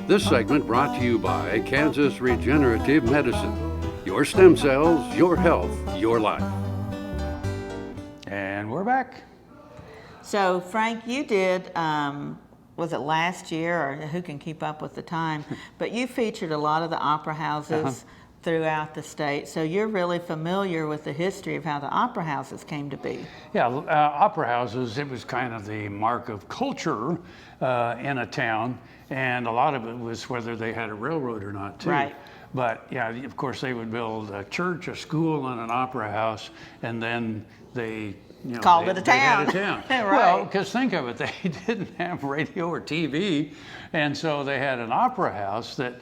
This segment brought to you by Kansas Regenerative Medicine. Your stem cells, your health, your life. And we're back. So, Frank, you did, was it last year, or who can keep up with the time, but you featured a lot of the opera houses throughout the state, so you're really familiar with the history of how the opera houses came to be. Yeah, opera houses, it was kind of the mark of culture in a town, and a lot of it was whether they had a railroad or not, too. Right. But yeah, of course, they would build a church, a school, and an opera house, and then they Called it a town. They had a town. Right. Well, because think of it, they didn't have radio or TV, and so they had an opera house that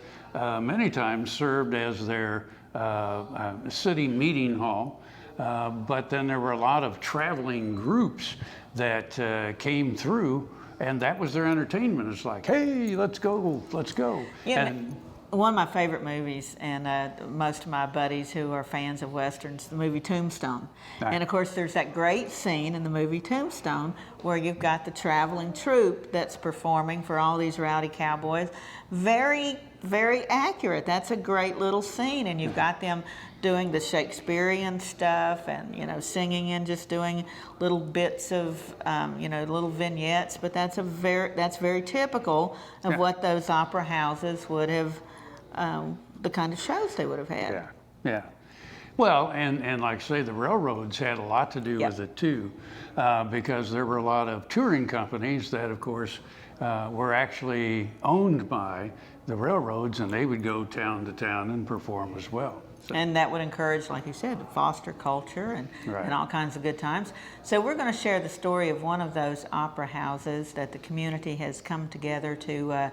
many times served as their city meeting hall. But then there were a lot of traveling groups that came through, and that was their entertainment. It's like, hey, let's go. And one of my favorite movies, and most of my buddies who are fans of Westerns, the movie Tombstone. And of course, there's that great scene in the movie Tombstone where you've got the traveling troupe that's performing for all these rowdy cowboys. Very, very accurate. That's a great little scene, and you've got them doing the Shakespearean stuff and singing and just doing little bits of little vignettes, but that's very typical of what those opera houses would have, the kind of shows they would have had. Yeah. Well, and like I say, the railroads had a lot to do with it too, because there were a lot of touring companies that, of course, were actually owned by the railroads, and they would go town to town and perform as well. So. And that would encourage, like you said, to foster culture and all kinds of good times. So we're going to share the story of one of those opera houses that the community has come together to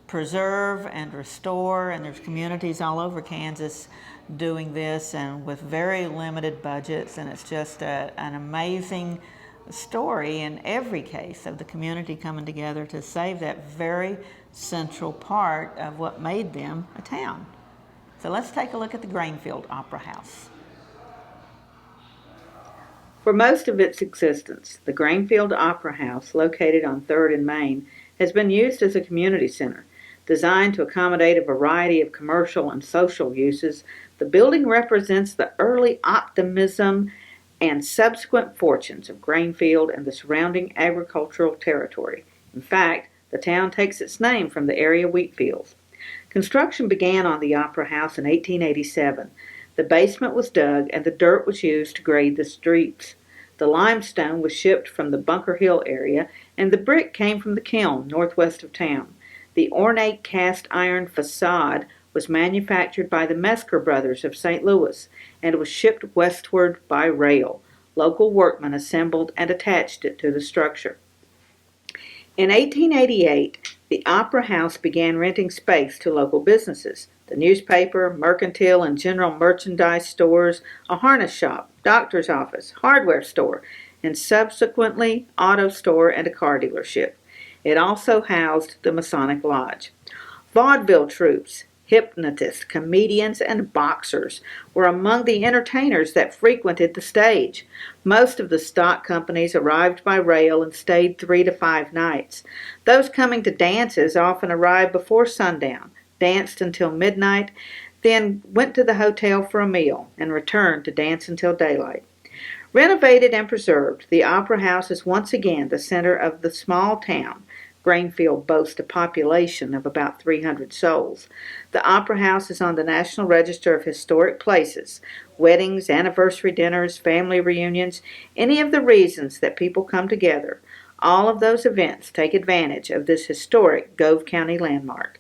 preserve and restore, and there's communities all over Kansas doing this and with very limited budgets, and it's just an amazing story in every case of the community coming together to save that very central part of what made them a town. So let's take a look at the Grainfield Opera House. For most of its existence, the Grainfield Opera House, located on 3rd and Main, has been used as a community center. Designed to accommodate a variety of commercial and social uses, the building represents the early optimism and subsequent fortunes of Grainfield and the surrounding agricultural territory. In fact, the town takes its name from the area wheat fields. Construction began on the Opera House in 1887. The basement was dug and the dirt was used to grade the streets. The limestone was shipped from the Bunker Hill area, and the brick came from the kiln northwest of town. The ornate cast iron facade was manufactured by the Mesker brothers of St. Louis and was shipped westward by rail. Local workmen assembled and attached it to the structure. In 1888, the Opera House began renting space to local businesses. The newspaper, mercantile and general merchandise stores, a harness shop, doctor's office, hardware store, and subsequently auto store and a car dealership. It also housed the Masonic Lodge. Vaudeville troupes, hypnotists, comedians, and boxers were among the entertainers that frequented the stage. Most of the stock companies arrived by rail and stayed 3 to 5 nights. Those coming to dances often arrived before sundown, danced until midnight, then went to the hotel for a meal, and returned to dance until daylight. Renovated and preserved, the Opera House is once again the center of the small town. Grainfield boasts a population of about 300 souls. The Opera House is on the National Register of Historic Places. Weddings, anniversary dinners, family reunions, any of the reasons that people come together, all of those events take advantage of this historic Gove County landmark.